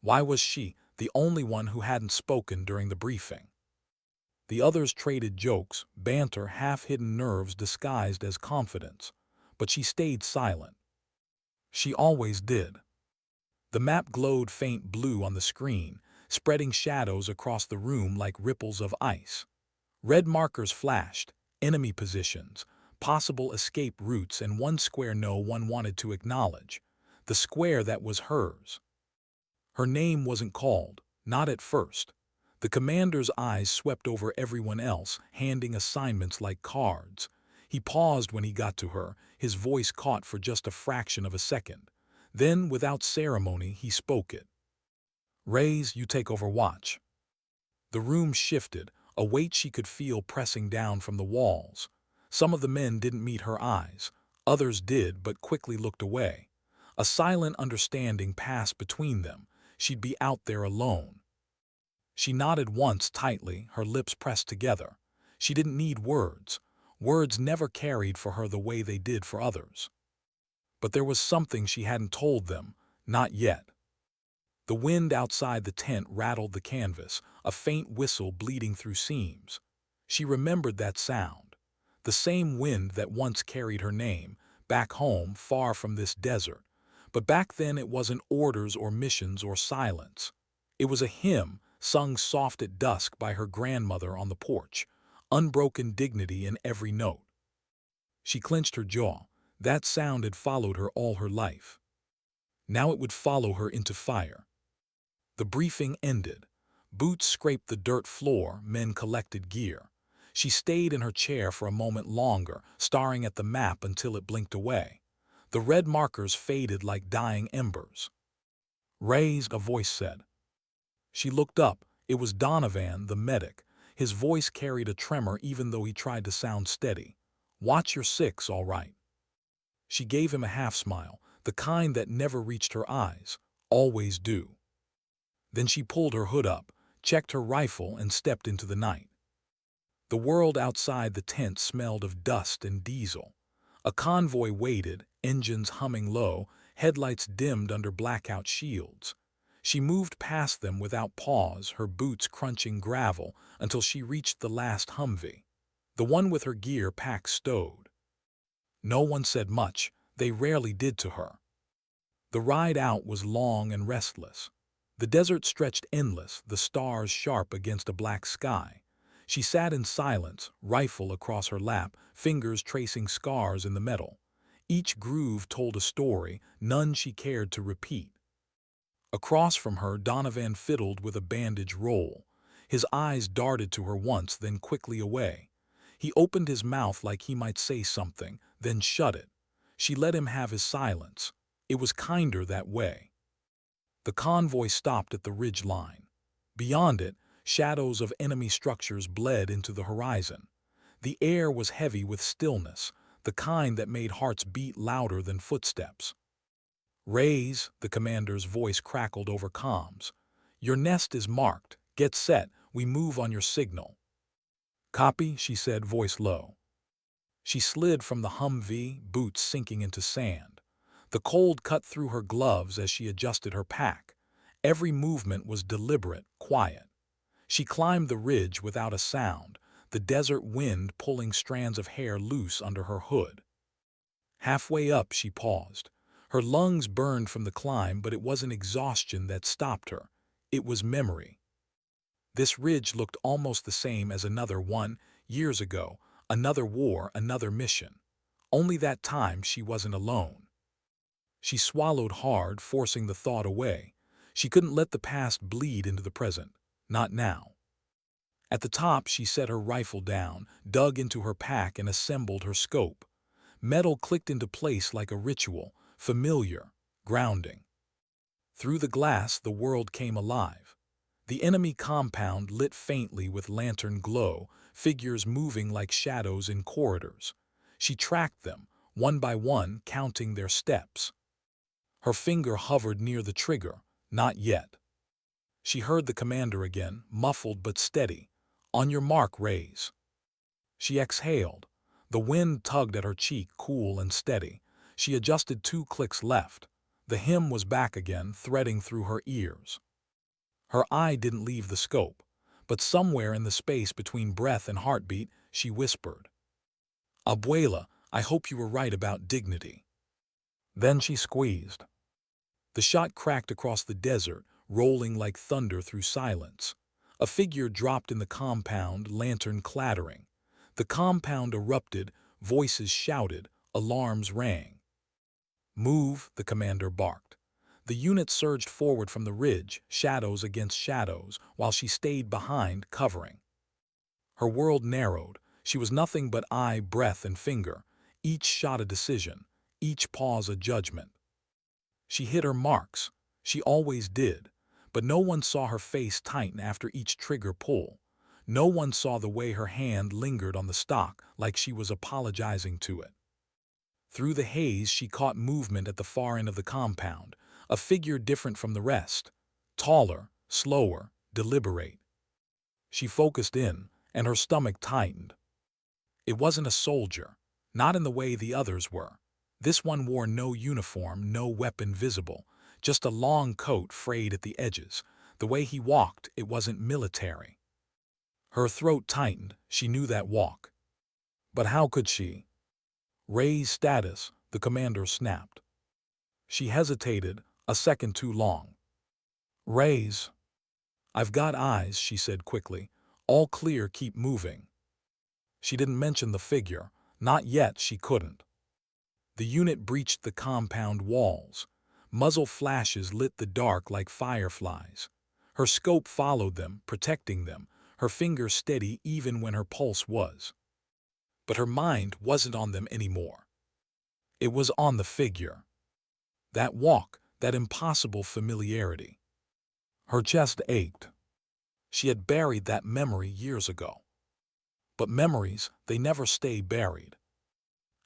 Why was she the only one who hadn't spoken during the briefing? The others traded jokes, banter, half-hidden nerves disguised as confidence, but she stayed silent. She always did. The map glowed faint blue on the screen, spreading shadows across the room like ripples of ice. Red markers flashed, enemy positions, possible escape routes, and one square no one wanted to acknowledge, the square that was hers. Her name wasn't called, not at first. The commander's eyes swept over everyone else, handing assignments like cards. He paused when he got to her, his voice caught for just a fraction of a second. Then, without ceremony, he spoke it. "Raise, you take over watch." The room shifted, a weight she could feel pressing down from the walls. Some of the men didn't meet her eyes. Others did, but quickly looked away. A silent understanding passed between them. She'd be out there alone. She nodded once tightly, her lips pressed together. She didn't need words. Words never carried for her the way they did for others. But there was something she hadn't told them, not yet. The wind outside the tent rattled the canvas, a faint whistle bleeding through seams. She remembered that sound. The same wind that once carried her name, back home, far from this desert. But back then it wasn't orders or missions or silence. It was a hymn, sung soft at dusk by her grandmother on the porch, unbroken dignity in every note. She clenched her jaw. That sound had followed her all her life. Now it would follow her into fire. The briefing ended. Boots scraped the dirt floor, men collected gear. She stayed in her chair for a moment longer, staring at the map until it blinked away. The red markers faded like dying embers. "Raise," a voice said. She looked up. It was Donovan, the medic. His voice carried a tremor even though he tried to sound steady. "Watch your six, all right." She gave him a half-smile, the kind that never reached her eyes. "Always do." Then she pulled her hood up, checked her rifle, and stepped into the night. The world outside the tent smelled of dust and diesel. A convoy waited, engines humming low, headlights dimmed under blackout shields. She moved past them without pause, her boots crunching gravel, until she reached the last Humvee, the one with her gear pack stowed. No one said much. They rarely did to her. The ride out was long and restless. The desert stretched endless, the stars sharp against a black sky. She sat in silence, rifle across her lap, fingers tracing scars in the metal. Each groove told a story, none she cared to repeat. Across from her, Donovan fiddled with a bandage roll. His eyes darted to her once, then quickly away. He opened his mouth like he might say something, then shut it. She let him have his silence. It was kinder that way. The convoy stopped at the ridge line. Beyond it, shadows of enemy structures bled into the horizon. The air was heavy with stillness, the kind that made hearts beat louder than footsteps. "Raise," the commander's voice crackled over comms. "Your nest is marked. Get set. We move on your signal." "Copy," she said, voice low. She slid from the Humvee, boots sinking into sand. The cold cut through her gloves as she adjusted her pack. Every movement was deliberate, quiet. She climbed the ridge without a sound, the desert wind pulling strands of hair loose under her hood. Halfway up, she paused. Her lungs burned from the climb, but it wasn't exhaustion that stopped her. It was memory. This ridge looked almost the same as another one, years ago, another war, another mission. Only that time she wasn't alone. She swallowed hard, forcing the thought away. She couldn't let the past bleed into the present. Not now. At the top, she set her rifle down, dug into her pack, and assembled her scope. Metal clicked into place like a ritual, familiar, grounding. Through the glass, the world came alive. The enemy compound lit faintly with lantern glow, figures moving like shadows in corridors. She tracked them, one by one, counting their steps. Her finger hovered near the trigger. Not yet. She heard the commander again, muffled but steady. "On your mark, raise." She exhaled. The wind tugged at her cheek, cool and steady. She adjusted 2 clicks left. The hymn was back again, threading through her ears. Her eye didn't leave the scope, but somewhere in the space between breath and heartbeat, she whispered, "Abuela, I hope you were right about dignity." Then she squeezed. The shot cracked across the desert, rolling like thunder through silence. A figure dropped in the compound, lantern clattering. The compound erupted, voices shouted, alarms rang. "Move," the commander barked. The unit surged forward from the ridge, shadows against shadows, while she stayed behind, covering. Her world narrowed. She was nothing but eye, breath, and finger, each shot a decision, each pause a judgment. She hit her marks. She always did. But no one saw her face tighten after each trigger pull. No one saw the way her hand lingered on the stock like she was apologizing to it. Through the haze, she caught movement at the far end of the compound, a figure different from the rest. Taller, slower, deliberate. She focused in, and her stomach tightened. It wasn't a soldier, not in the way the others were. This one wore no uniform, no weapon visible, just a long coat frayed at the edges. The way he walked, it wasn't military. Her throat tightened, she knew that walk. But how could she? "Raise status," the commander snapped. She hesitated, a second too long. "Raise." "I've got eyes," she said quickly. "All clear, keep moving." She didn't mention the figure. Not yet, she couldn't. The unit breached the compound walls. Muzzle flashes lit the dark like fireflies. Her scope followed them, protecting them, her fingers steady even when her pulse was. But her mind wasn't on them anymore. It was on the figure. That walk, that impossible familiarity. Her chest ached. She had buried that memory years ago. But memories, they never stay buried.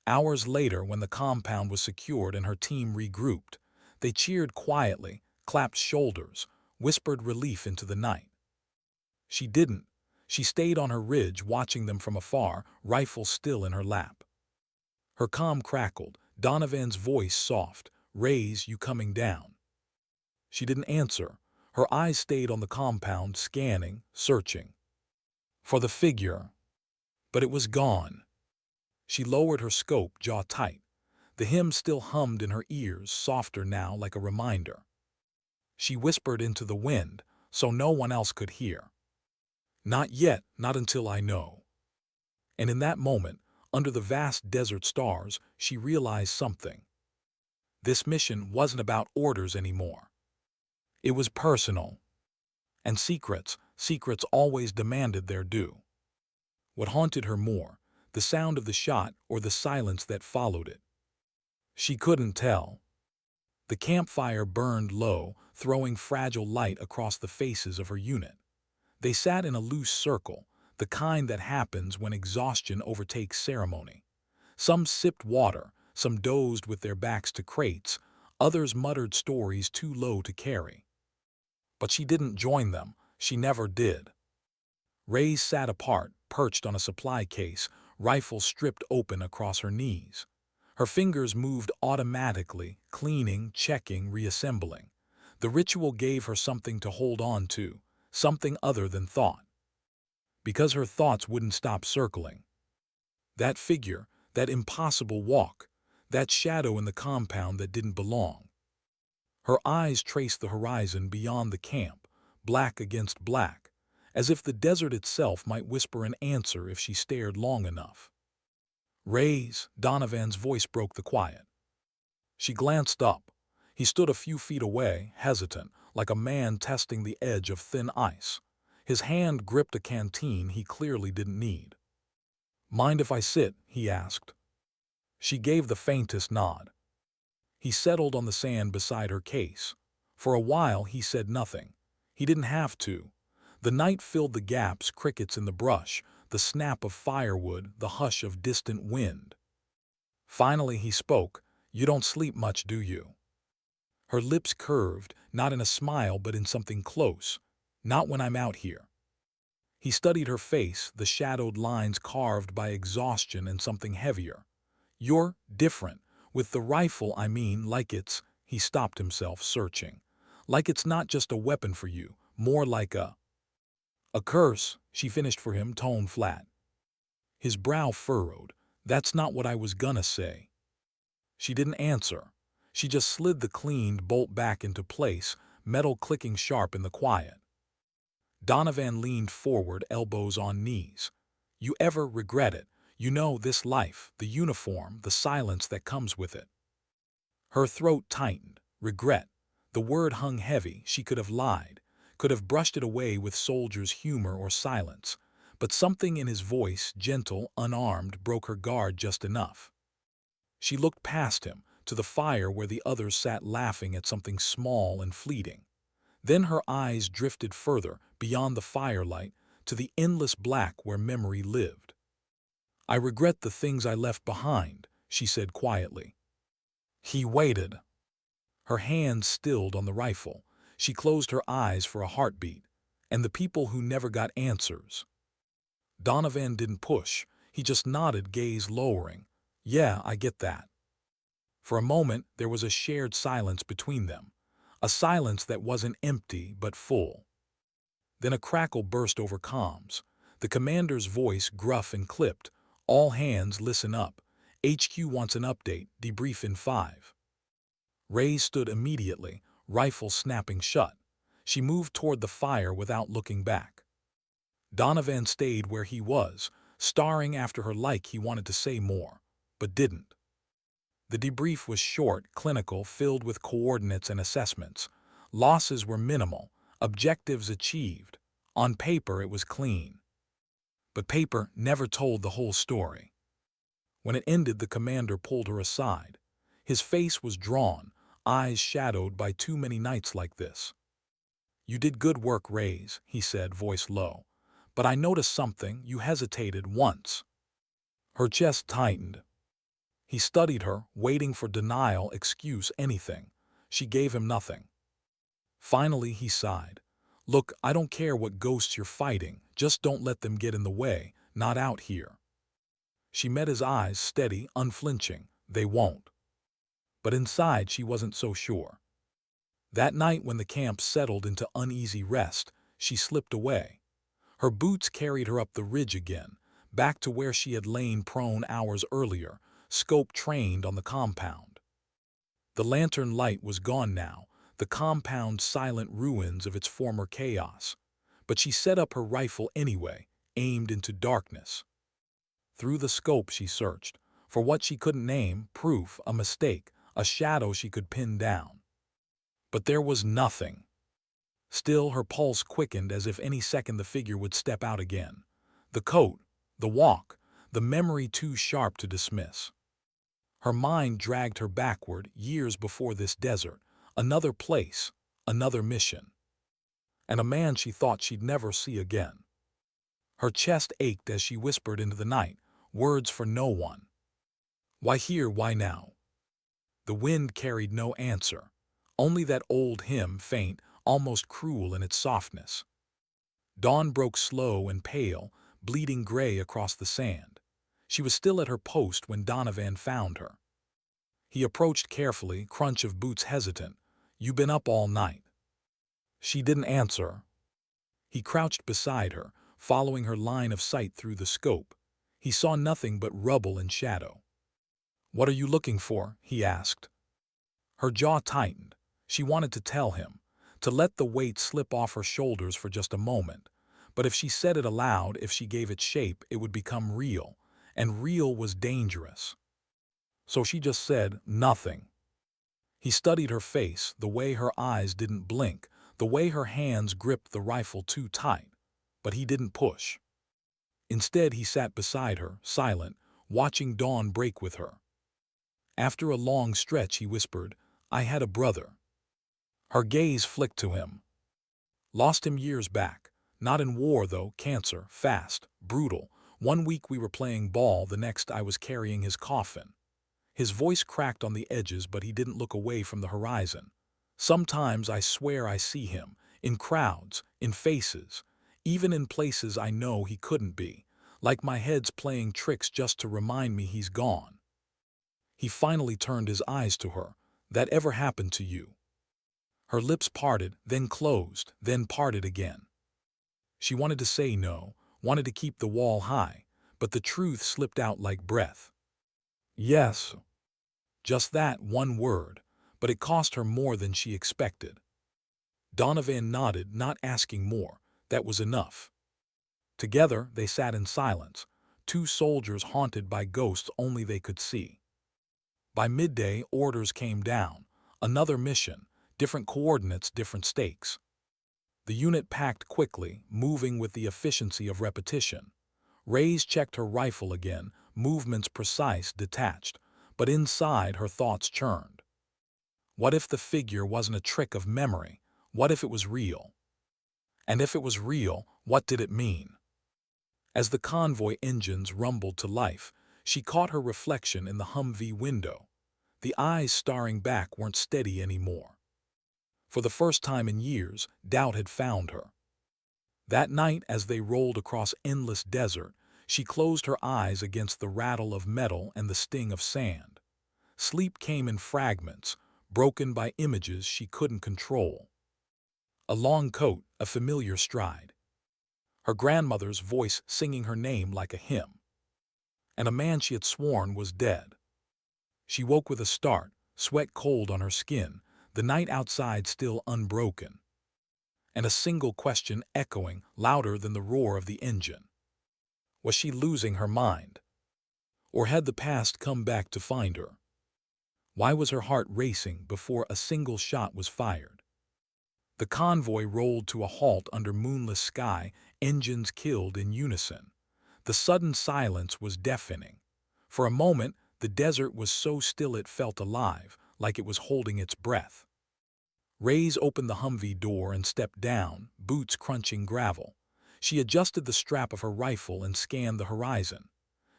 Hours later, when the compound was secured and her team regrouped, they cheered quietly, clapped shoulders, whispered relief into the night. She didn't. She stayed on her ridge, watching them from afar, rifle still in her lap. Her comm crackled, Donovan's voice soft, "Raise, you coming down?" She didn't answer. Her eyes stayed on the compound, scanning, searching. For the figure. But it was gone. She lowered her scope, jaw tight. The hymn still hummed in her ears, softer now, like a reminder. She whispered into the wind, so no one else could hear. "Not yet, not until I know." And in that moment, under the vast desert stars, she realized something. This mission wasn't about orders anymore. It was personal. And secrets always demanded their due. What haunted her more, the sound of the shot or the silence that followed it? She couldn't tell. The campfire burned low, throwing fragile light across the faces of her unit. They sat in a loose circle, the kind that happens when exhaustion overtakes ceremony. Some sipped water, some dozed with their backs to crates, others muttered stories too low to carry. But she didn't join them. She never did. Rays sat apart, perched on a supply case, rifle stripped open across her knees. Her fingers moved automatically, cleaning, checking, reassembling. The ritual gave her something to hold on to, something other than thought. Because her thoughts wouldn't stop circling. That figure, that impossible walk, that shadow in the compound that didn't belong. Her eyes traced the horizon beyond the camp, black against black, as if the desert itself might whisper an answer if she stared long enough. "Raise," Donovan's voice broke the quiet. She glanced up. He stood a few feet away, hesitant, like a man testing the edge of thin ice. His hand gripped a canteen he clearly didn't need. "Mind if I sit?" he asked. She gave the faintest nod. He settled on the sand beside her case. For a while he said nothing. He didn't have to. The night filled the gaps, crickets in the brush, the snap of firewood, the hush of distant wind. Finally he spoke, "You don't sleep much, do you?" Her lips curved, not in a smile but in something close. "Not when I'm out here." He studied her face, the shadowed lines carved by exhaustion and something heavier. "You're different. With the rifle, I mean, like it's—" he stopped himself, searching. "Like it's not just a weapon for you, more like a curse, she finished for him, tone flat. His brow furrowed. That's not what I was gonna say. She didn't answer. She just slid the cleaned bolt back into place, metal clicking sharp in the quiet. Donovan leaned forward, elbows on knees. You ever regret it? You know, this life, the uniform, the silence that comes with it. Her throat tightened. Regret. The word hung heavy. She could have lied, could have brushed it away with soldier's humor or silence. But something in his voice, gentle, unarmed, broke her guard just enough. She looked past him, to the fire where the others sat laughing at something small and fleeting. Then her eyes drifted further, beyond the firelight, to the endless black where memory lived. I regret the things I left behind, she said quietly. He waited. Her hands stilled on the rifle. She closed her eyes for a heartbeat. And the people who never got answers. Donovan didn't push. He just nodded, gaze lowering. Yeah, I get that. For a moment, there was a shared silence between them. A silence that wasn't empty, but full. Then a crackle burst over comms. The commander's voice, gruff and clipped. All hands, listen up. HQ wants an update. Debrief in 5. Ray stood immediately, rifle snapping shut. She moved toward the fire without looking back. Donovan stayed where he was, staring after her like he wanted to say more, but didn't. The debrief was short, clinical, filled with coordinates and assessments. Losses were minimal, objectives achieved. On paper, it was clean. But paper never told the whole story. When it ended, the commander pulled her aside. His face was drawn, eyes shadowed by too many nights like this. You did good work, Rays, he said, voice low. But I noticed something. You hesitated once. Her chest tightened. He studied her, waiting for denial, excuse, anything. She gave him nothing. Finally, he sighed. Look, I don't care what ghosts you're fighting. Just don't let them get in the way. Not out here. She met his eyes, steady, unflinching. They won't. But inside, she wasn't so sure. That night, when the camp settled into uneasy rest, she slipped away. Her boots carried her up the ridge again, back to where she had lain prone hours earlier, scope trained on the compound. The lantern light was gone now, the compound's silent ruins of its former chaos. But she set up her rifle anyway, aimed into darkness. Through the scope she searched, for what she couldn't name, proof, a mistake, a shadow she could pin down. But there was nothing. Still, her pulse quickened as if any second the figure would step out again. The coat, the walk, the memory too sharp to dismiss. Her mind dragged her backward, years before this desert, another place, another mission. And a man she thought she'd never see again. Her chest ached as she whispered into the night, words for no one. Why here, why now? The wind carried no answer, only that old hymn, faint, almost cruel in its softness. Dawn broke slow and pale, bleeding gray across the sand. She was still at her post when Donovan found her. He approached carefully, crunch of boots hesitant. You been up all night? She didn't answer. He crouched beside her, following her line of sight through the scope. He saw nothing but rubble and shadow. What are you looking for? He asked. Her jaw tightened. She wanted to tell him, to let the weight slip off her shoulders for just a moment. But if she said it aloud, if she gave it shape, it would become real, and real was dangerous. So she just said nothing. He studied her face, the way her eyes didn't blink, the way her hands gripped the rifle too tight. But he didn't push. Instead, he sat beside her, silent, watching dawn break with her. After a long stretch, he whispered, I had a brother. Her gaze flicked to him. Lost him years back. Not in war, though, cancer, fast, brutal. 1 week we were playing ball, the next I was carrying his coffin. His voice cracked on the edges, but he didn't look away from the horizon. Sometimes I swear I see him, in crowds, in faces, even in places I know he couldn't be, like my head's playing tricks just to remind me he's gone. He finally turned his eyes to her. That ever happened to you? Her lips parted, then closed, then parted again. She wanted to say no, wanted to keep the wall high, but the truth slipped out like breath. Yes. Just that one word, but it cost her more than she expected. Donovan nodded, not asking more. That was enough. Together, they sat in silence, two soldiers haunted by ghosts only they could see. By midday, orders came down. Another mission, different coordinates, different stakes. The unit packed quickly, moving with the efficiency of repetition. Reyes checked her rifle again, movements precise, detached, but inside her thoughts churned. What if the figure wasn't a trick of memory? What if it was real? And if it was real, what did it mean? As the convoy engines rumbled to life, she caught her reflection in the Humvee window. The eyes staring back weren't steady anymore. For the first time in years, doubt had found her. That night, as they rolled across endless desert, she closed her eyes against the rattle of metal and the sting of sand. Sleep came in fragments, broken by images she couldn't control. A long coat, a familiar stride. Her grandmother's voice singing her name like a hymn. And a man she had sworn was dead. She woke with a start, sweat cold on her skin, the night outside still unbroken. And a single question echoing louder than the roar of the engine. Was she losing her mind? Or had the past come back to find her? Why was her heart racing before a single shot was fired? The convoy rolled to a halt under moonless sky, engines killed in unison. The sudden silence was deafening. For a moment, the desert was so still it felt alive, like it was holding its breath. Reyes opened the Humvee door and stepped down, boots crunching gravel. She adjusted the strap of her rifle and scanned the horizon.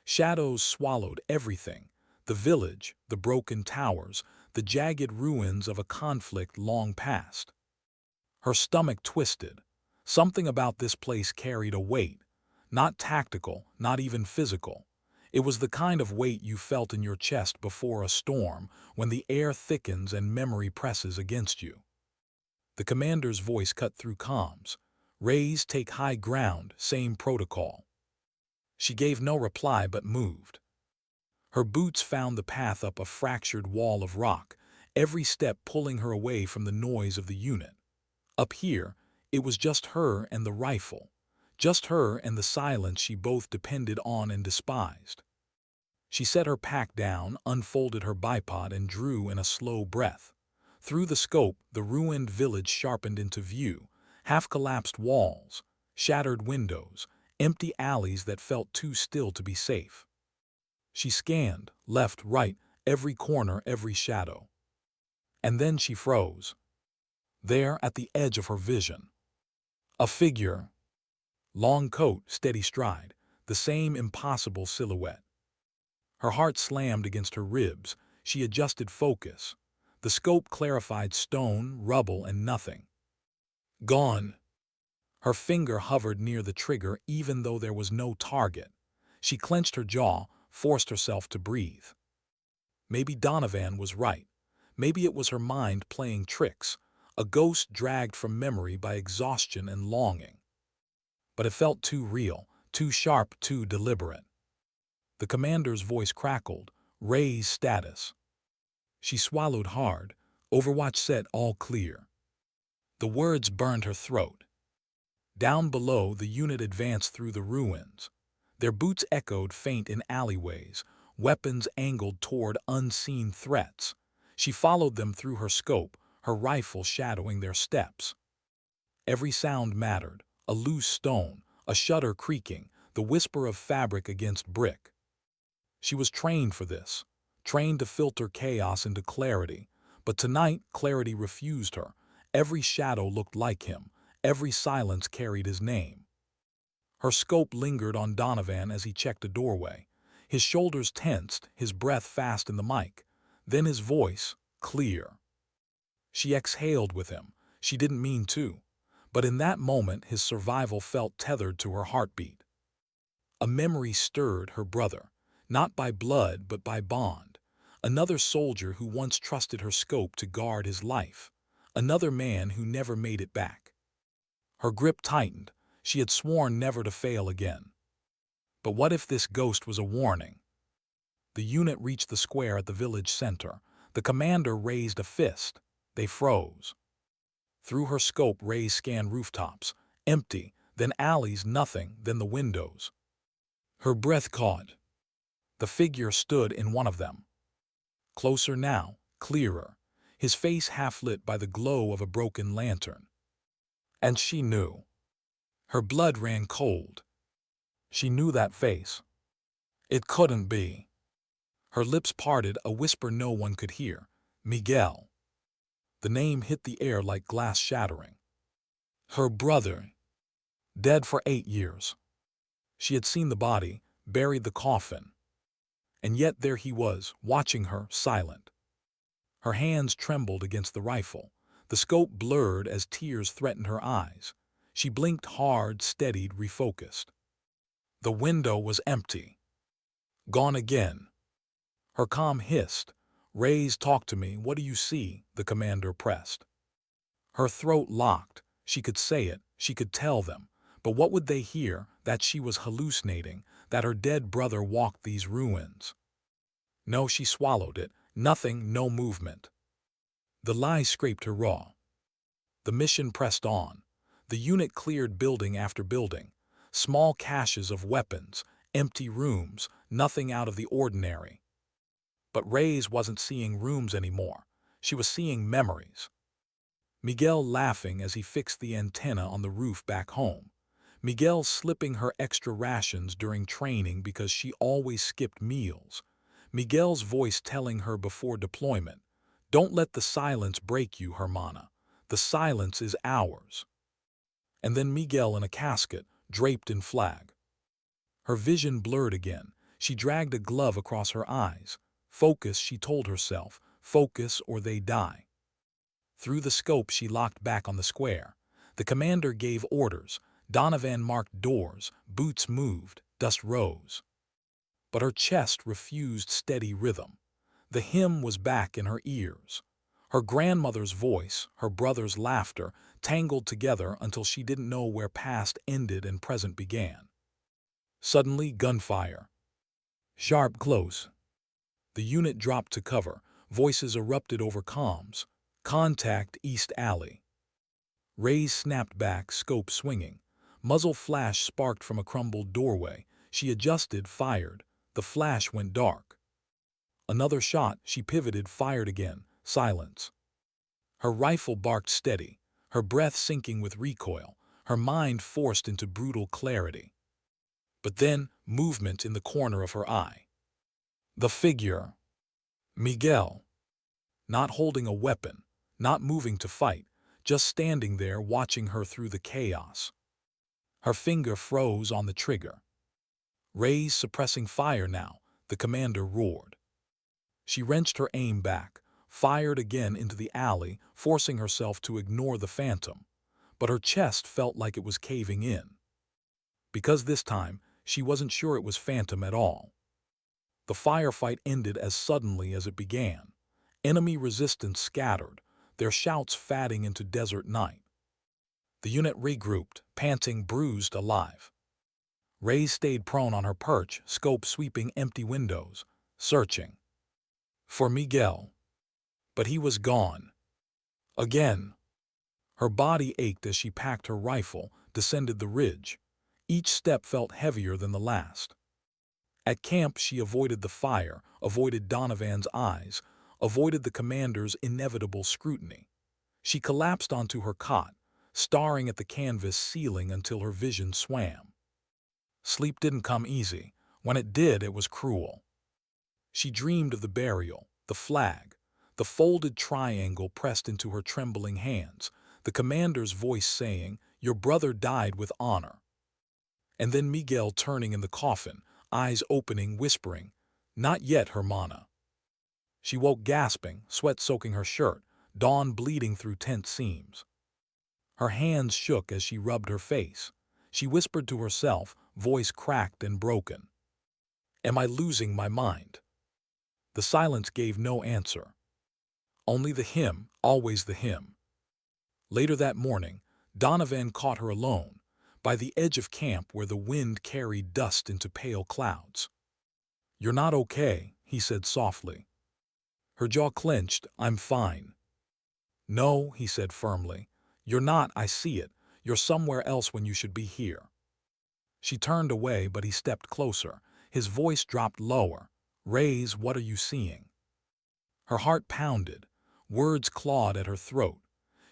Shadows swallowed everything: the village, the broken towers, the jagged ruins of a conflict long past. Her stomach twisted. Something about this place carried a weight. Not tactical, not even physical. It was the kind of weight you felt in your chest before a storm, when the air thickens and memory presses against you. The commander's voice cut through comms. Reyes, take high ground, same protocol. She gave no reply but moved. Her boots found the path up a fractured wall of rock, every step pulling her away from the noise of the unit. Up here, it was just her and the rifle, just her and the silence she both depended on and despised. She set her pack down, unfolded her bipod, and drew in a slow breath. Through the scope, the ruined village sharpened into view, half-collapsed walls, shattered windows, empty alleys that felt too still to be safe. She scanned, left, right, every corner, every shadow. And then she froze. There, at the edge of her vision. A figure. Long coat, steady stride, the same impossible silhouette. Her heart slammed against her ribs. She adjusted focus. The scope clarified stone, rubble, and nothing. Gone. Her finger hovered near the trigger even though there was no target. She clenched her jaw, forced herself to breathe. Maybe Donovan was right. Maybe it was her mind playing tricks, a ghost dragged from memory by exhaustion and longing. But it felt too real, too sharp, too deliberate. The commander's voice crackled, Reyes status. She swallowed hard, Overwatch set all clear. The words burned her throat. Down below, the unit advanced through the ruins. Their boots echoed faint in alleyways, weapons angled toward unseen threats. She followed them through her scope, her rifle shadowing their steps. Every sound mattered: a loose stone, a shutter creaking, the whisper of fabric against brick. She was trained for this, trained to filter chaos into clarity. But tonight, clarity refused her. Every shadow looked like him. Every silence carried his name. Her scope lingered on Donovan as he checked a doorway. His shoulders tensed, his breath fast in the mic. Then his voice, clear. She exhaled with him. She didn't mean to. But in that moment, his survival felt tethered to her heartbeat. A memory stirred her brother, not by blood but by bond. Another soldier who once trusted her scope to guard his life. Another man who never made it back. Her grip tightened. She had sworn never to fail again. But what if this ghost was a warning? The unit reached the square at the village center. The commander raised a fist. They froze. Through her scope, Ray scanned rooftops. Empty, then alleys, nothing, then the windows. Her breath caught. The figure stood in one of them. Closer now, clearer, his face half lit by the glow of a broken lantern. And she knew. Her blood ran cold. She knew that face. It couldn't be. Her lips parted, a whisper no one could hear. Miguel. The name hit the air like glass shattering. Her brother. Dead for 8 years. She had seen the body, buried the coffin. And yet there he was, watching her, silent. Her hands trembled against the rifle. The scope blurred as tears threatened her eyes. She blinked hard, steadied, refocused. The window was empty. Gone again. Her calm hissed. Rays, talk to me. What do you see? The commander pressed. Her throat locked. She could say it. She could tell them. But what would they hear? That she was hallucinating, that her dead brother walked these ruins. No, she swallowed it. Nothing, no movement. The lie scraped her raw. The mission pressed on. The unit cleared building after building. Small caches of weapons, empty rooms, nothing out of the ordinary. But Reyes wasn't seeing rooms anymore. She was seeing memories. Miguel laughing as he fixed the antenna on the roof back home. Miguel slipping her extra rations during training because she always skipped meals. Miguel's voice telling her before deployment, "Don't let the silence break you, Hermana. The silence is ours." And then Miguel in a casket, draped in flag. Her vision blurred again. She dragged a glove across her eyes. Focus, she told herself. Focus or they die. Through the scope she locked back on the square. The commander gave orders. Donovan marked doors. Boots moved. Dust rose. But her chest refused steady rhythm. The hymn was back in her ears. Her grandmother's voice, her brother's laughter, tangled together until she didn't know where past ended and present began. Suddenly, gunfire. Sharp, close. The unit dropped to cover. Voices erupted over comms. Contact East Alley. Rays snapped back, scope swinging. Muzzle flash sparked from a crumbled doorway. She adjusted, fired. The flash went dark. Another shot, she pivoted, fired again. Silence. Her rifle barked steady, her breath sinking with recoil, her mind forced into brutal clarity. But then, movement in the corner of her eye. The figure. Miguel. Not holding a weapon, not moving to fight, just standing there watching her through the chaos. Her finger froze on the trigger. Rays suppressing fire now, the commander roared. She wrenched her aim back, fired again into the alley, forcing herself to ignore the phantom. But her chest felt like it was caving in. Because this time, she wasn't sure it was phantom at all. The firefight ended as suddenly as it began. Enemy resistance scattered, their shouts fading into desert night. The unit regrouped, panting, bruised, alive. Ray stayed prone on her perch, scope sweeping empty windows, searching for Miguel. But he was gone. Again. Her body ached as she packed her rifle, descended the ridge. Each step felt heavier than the last. At camp, she avoided the fire, avoided Donovan's eyes, avoided the commander's inevitable scrutiny. She collapsed onto her cot, staring at the canvas ceiling until her vision swam. Sleep didn't come easy. When it did, it was cruel. She dreamed of the burial, the flag, the folded triangle pressed into her trembling hands, the commander's voice saying, "Your brother died with honor." And then Miguel turning in the coffin, eyes opening, whispering, "Not yet, Hermana." She woke gasping, sweat soaking her shirt, dawn bleeding through tense seams. Her hands shook as she rubbed her face. She whispered to herself, voice cracked and broken, "Am I losing my mind?" The silence gave no answer. Only the hymn, always the hymn. Later that morning, Donovan caught her alone, by the edge of camp where the wind carried dust into pale clouds. "You're not okay," he said softly. Her jaw clenched. "I'm fine." "No," he said firmly. "You're not, I see it. You're somewhere else when you should be here." She turned away, but he stepped closer. His voice dropped lower. "Raise, what are you seeing?" Her heart pounded. Words clawed at her throat.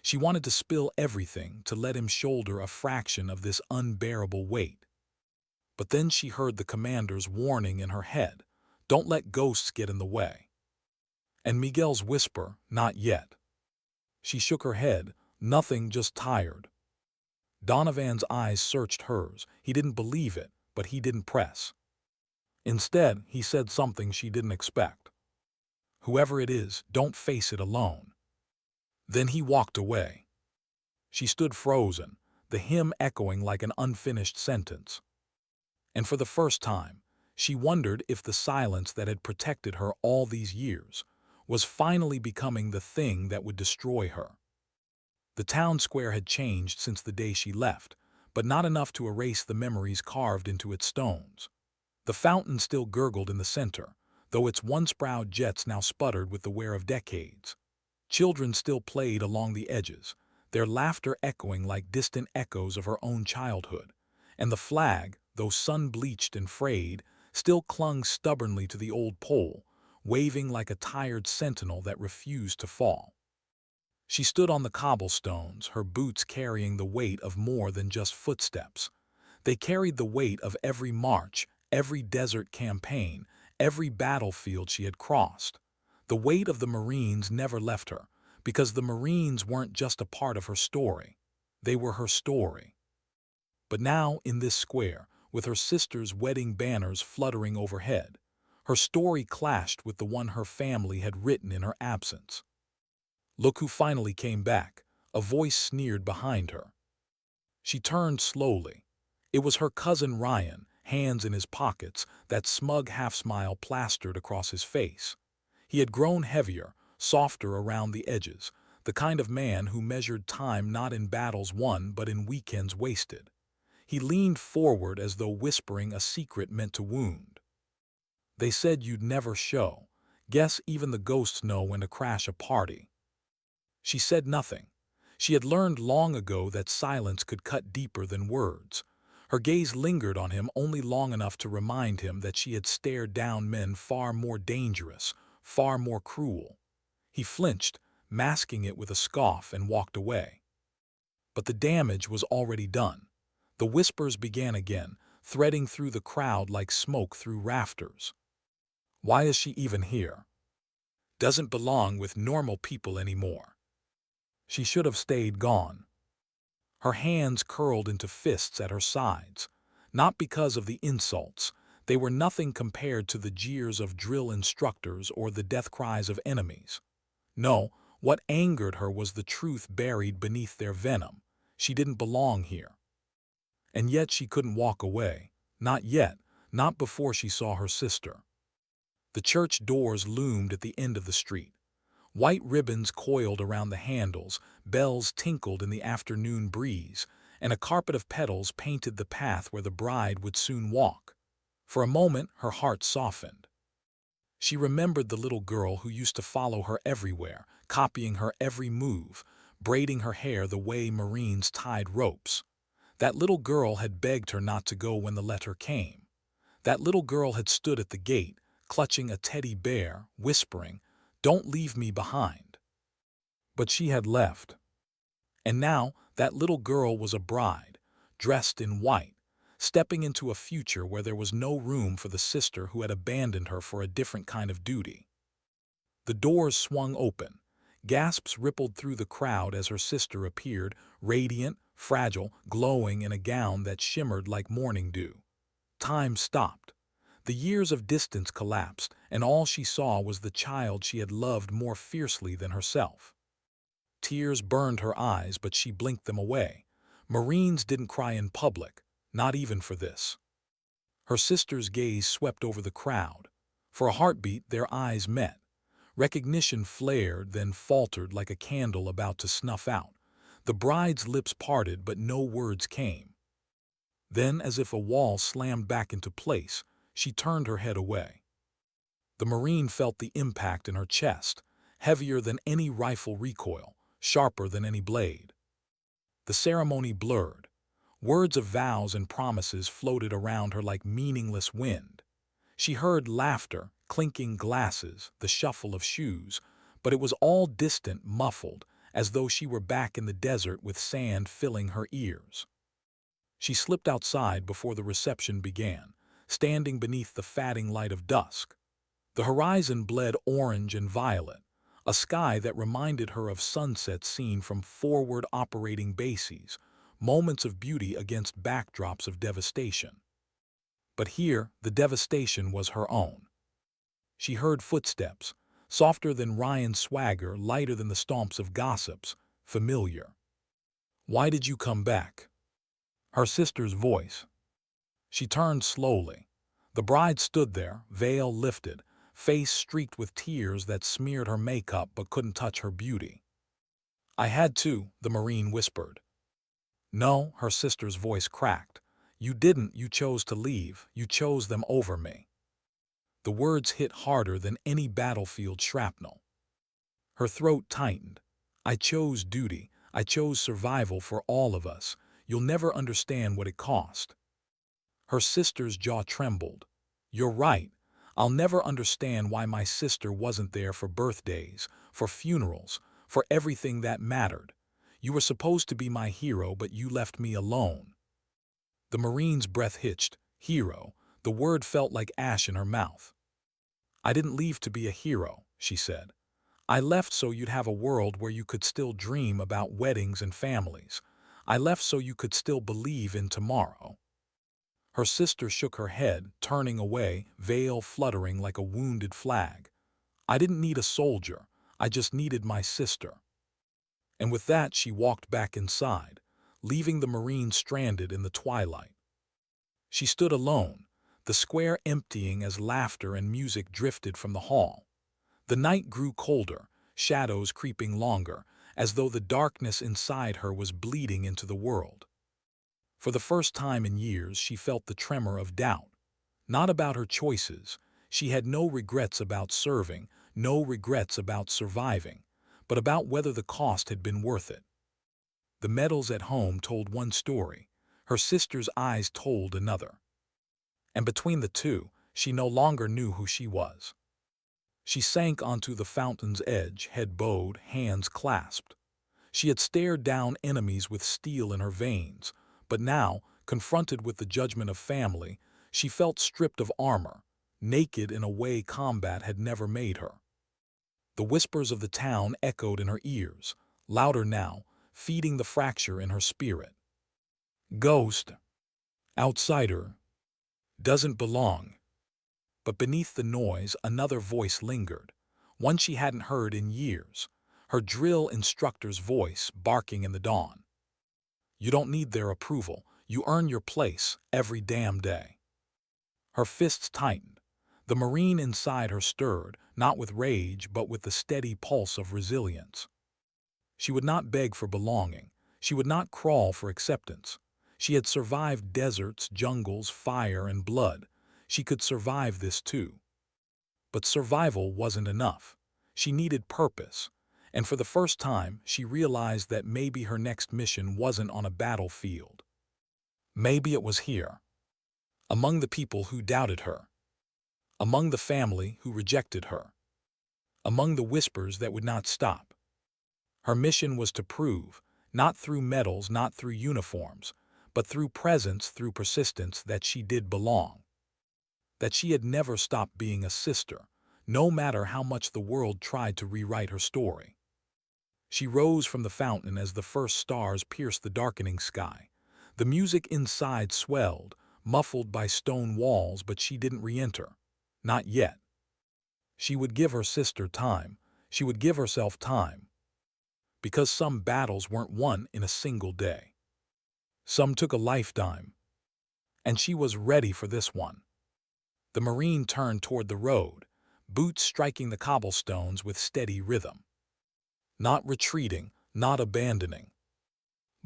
She wanted to spill everything, to let him shoulder a fraction of this unbearable weight. But then she heard the commander's warning in her head. "Don't let ghosts get in the way." And Miguel's whisper, "Not yet." She shook her head. "Nothing, just tired." Donovan's eyes searched hers. He didn't believe it, but he didn't press. Instead, he said something she didn't expect. "Whoever it is, don't face it alone." Then he walked away. She stood frozen, the hymn echoing like an unfinished sentence. And for the first time, she wondered if the silence that had protected her all these years was finally becoming the thing that would destroy her. The town square had changed since the day she left, but not enough to erase the memories carved into its stones. The fountain still gurgled in the center, though its once-proud jets now sputtered with the wear of decades. Children still played along the edges, their laughter echoing like distant echoes of her own childhood. And the flag, though sun-bleached and frayed, still clung stubbornly to the old pole, waving like a tired sentinel that refused to fall. She stood on the cobblestones, her boots carrying the weight of more than just footsteps. They carried the weight of every march, every desert campaign, every battlefield she had crossed. The weight of the Marines never left her, because the Marines weren't just a part of her story. They were her story. But now, in this square, with her sister's wedding banners fluttering overhead, her story clashed with the one her family had written in her absence. "Look who finally came back," a voice sneered behind her. She turned slowly. It was her cousin Ryan, hands in his pockets, that smug half-smile plastered across his face. He had grown heavier, softer around the edges, the kind of man who measured time not in battles won but in weekends wasted. He leaned forward as though whispering a secret meant to wound. "They said you'd never show. Guess even the ghosts know when to crash a party." She said nothing. She had learned long ago that silence could cut deeper than words. Her gaze lingered on him only long enough to remind him that she had stared down men far more dangerous, far more cruel. He flinched, masking it with a scoff, and walked away. But the damage was already done. The whispers began again, threading through the crowd like smoke through rafters. "Why is she even here? Doesn't belong with normal people anymore. She should have stayed gone." Her hands curled into fists at her sides, not because of the insults. They were nothing compared to the jeers of drill instructors or the death cries of enemies. No, what angered her was the truth buried beneath their venom. She didn't belong here. And yet she couldn't walk away. Not yet, not before she saw her sister. The church doors loomed at the end of the street. White ribbons coiled around the handles, bells tinkled in the afternoon breeze, and a carpet of petals painted the path where the bride would soon walk. For a moment, her heart softened. She remembered the little girl who used to follow her everywhere, copying her every move, braiding her hair the way Marines tied ropes. That little girl had begged her not to go when the letter came. That little girl had stood at the gate, clutching a teddy bear, whispering, "Don't leave me behind." But she had left. And now that little girl was a bride, dressed in white, stepping into a future where there was no room for the sister who had abandoned her for a different kind of duty. The doors swung open. Gasps rippled through the crowd as her sister appeared, radiant, fragile, glowing in a gown that shimmered like morning dew. Time stopped. The years of distance collapsed, and all she saw was the child she had loved more fiercely than herself. Tears burned her eyes, but she blinked them away. Marines didn't cry in public, not even for this. Her sister's gaze swept over the crowd. For a heartbeat, their eyes met. Recognition flared, then faltered like a candle about to snuff out. The bride's lips parted, but no words came. Then, as if a wall slammed back into place, she turned her head away. The Marine felt the impact in her chest, heavier than any rifle recoil, sharper than any blade. The ceremony blurred. Words of vows and promises floated around her like meaningless wind. She heard laughter, clinking glasses, the shuffle of shoes, but it was all distant, muffled, as though she were back in the desert with sand filling her ears. She slipped outside before the reception began, standing beneath the fatting light of dusk. The horizon bled orange and violet, a sky that reminded her of sunsets seen from forward operating bases, moments of beauty against backdrops of devastation. But here, the devastation was her own. She heard footsteps, softer than Ryan's swagger, lighter than the stomps of gossips, familiar. "Why did you come back?" Her sister's voice. She turned slowly. The bride stood there, veil lifted, face streaked with tears that smeared her makeup but couldn't touch her beauty. "I had to," the Marine whispered. "No," her sister's voice cracked. "You didn't, you chose to leave, you chose them over me." The words hit harder than any battlefield shrapnel. Her throat tightened. "I chose duty, I chose survival for all of us. You'll never understand what it cost." Her sister's jaw trembled. "You're right. I'll never understand why my sister wasn't there for birthdays, for funerals, for everything that mattered. You were supposed to be my hero, but you left me alone." The Marine's breath hitched. Hero. The word felt like ash in her mouth. "I didn't leave to be a hero," she said. "I left so you'd have a world where you could still dream about weddings and families. I left so you could still believe in tomorrow." Her sister shook her head, turning away, veil fluttering like a wounded flag. "I didn't need a soldier. I just needed my sister." And with that she walked back inside, leaving the Marine stranded in the twilight. She stood alone, the square emptying as laughter and music drifted from the hall. The night grew colder, shadows creeping longer, as though the darkness inside her was bleeding into the world. For the first time in years she felt the tremor of doubt. Not about her choices. She had no regrets about serving, no regrets about surviving, but about whether the cost had been worth it. The medals at home told one story. Her sister's eyes told another. And between the two, she no longer knew who she was. She sank onto the fountain's edge, head bowed, hands clasped. She had stared down enemies with steel in her veins, but now, confronted with the judgment of family, she felt stripped of armor, naked in a way combat had never made her. The whispers of the town echoed in her ears, louder now, feeding the fracture in her spirit. "Ghost. Outsider. Doesn't belong." But beneath the noise, another voice lingered, one she hadn't heard in years, her drill instructor's voice barking in the dawn. "You don't need their approval. You earn your place every damn day." Her fists tightened. The Marine inside her stirred, not with rage, but with the steady pulse of resilience. She would not beg for belonging. She would not crawl for acceptance. She had survived deserts, jungles, fire, and blood. She could survive this too. But survival wasn't enough. She needed purpose. And for the first time, she realized that maybe her next mission wasn't on a battlefield. Maybe it was here, among the people who doubted her, among the family who rejected her, among the whispers that would not stop. Her mission was to prove, not through medals, not through uniforms, but through presence, through persistence, that she did belong. That she had never stopped being a sister, no matter how much the world tried to rewrite her story. She rose from the fountain as the first stars pierced the darkening sky. The music inside swelled, muffled by stone walls, but she didn't re-enter. Not yet. She would give her sister time. She would give herself time. Because some battles weren't won in a single day. Some took a lifetime. And she was ready for this one. The Marine turned toward the road, boots striking the cobblestones with steady rhythm. Not retreating, not abandoning.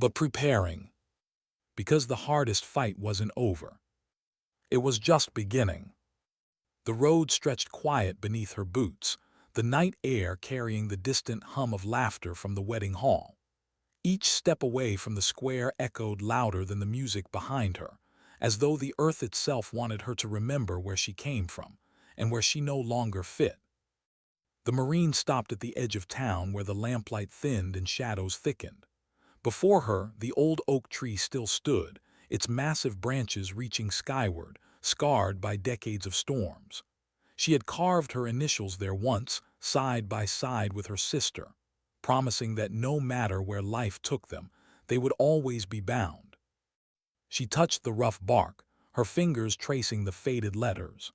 but preparing, because the hardest fight wasn't over. It was just beginning. The road stretched quiet beneath her boots, the night air carrying the distant hum of laughter from the wedding hall. Each step away from the square echoed louder than the music behind her, as though the earth itself wanted her to remember where she came from and where she no longer fit. The Marine stopped at the edge of town where the lamplight thinned and shadows thickened. Before her, the old oak tree still stood, its massive branches reaching skyward, scarred by decades of storms. She had carved her initials there once, side by side with her sister, promising that no matter where life took them, they would always be bound. She touched the rough bark, her fingers tracing the faded letters.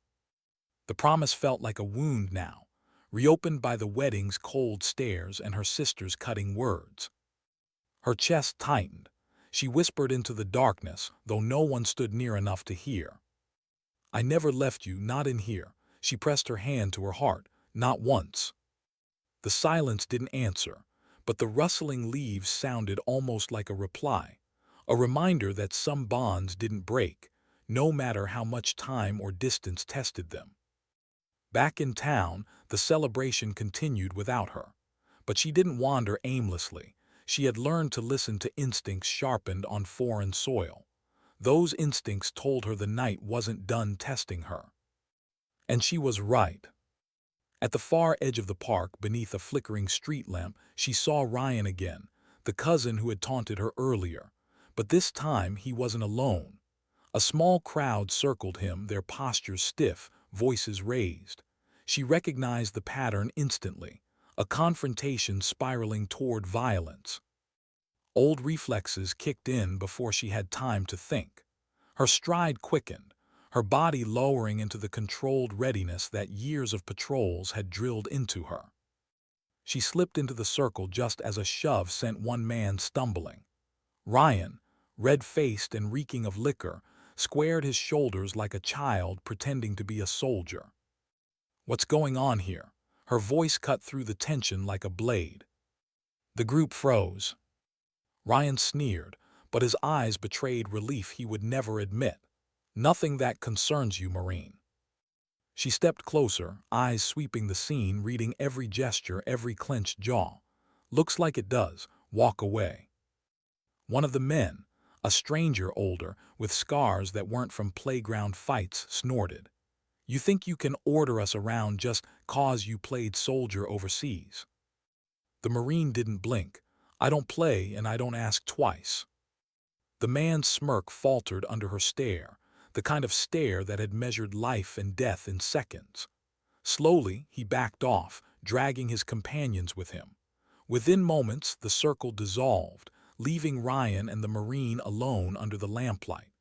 The promise felt like a wound now, reopened by the wedding's cold stares and her sister's cutting words. Her chest tightened. She whispered into the darkness, though no one stood near enough to hear. "I never left you, not in here." She pressed her hand to her heart, "Not once." The silence didn't answer, but the rustling leaves sounded almost like a reply, a reminder that some bonds didn't break, no matter how much time or distance tested them. Back in town, the celebration continued without her. But she didn't wander aimlessly. She had learned to listen to instincts sharpened on foreign soil. Those instincts told her the night wasn't done testing her. And she was right. At the far edge of the park, beneath a flickering street lamp, she saw Ryan again, the cousin who had taunted her earlier. But this time he wasn't alone. A small crowd circled him, their postures stiff, voices raised. She recognized the pattern instantly, a confrontation spiraling toward violence. Old reflexes kicked in before she had time to think. Her stride quickened, her body lowering into the controlled readiness that years of patrols had drilled into her. She slipped into the circle just as a shove sent one man stumbling. Ryan, red-faced and reeking of liquor, squared his shoulders like a child pretending to be a soldier. "What's going on here?" Her voice cut through the tension like a blade. The group froze. Ryan sneered, but his eyes betrayed relief he would never admit. "Nothing that concerns you, Marine." She stepped closer, eyes sweeping the scene, reading every gesture, every clenched jaw. "Looks like it does. Walk away." One of the men, a stranger older, with scars that weren't from playground fights, snorted. "You think you can order us around just 'cause you played soldier overseas?" The Marine didn't blink. "I don't play and I don't ask twice." The man's smirk faltered under her stare, the kind of stare that had measured life and death in seconds. Slowly, he backed off, dragging his companions with him. Within moments, the circle dissolved, leaving Ryan and the Marine alone under the lamplight.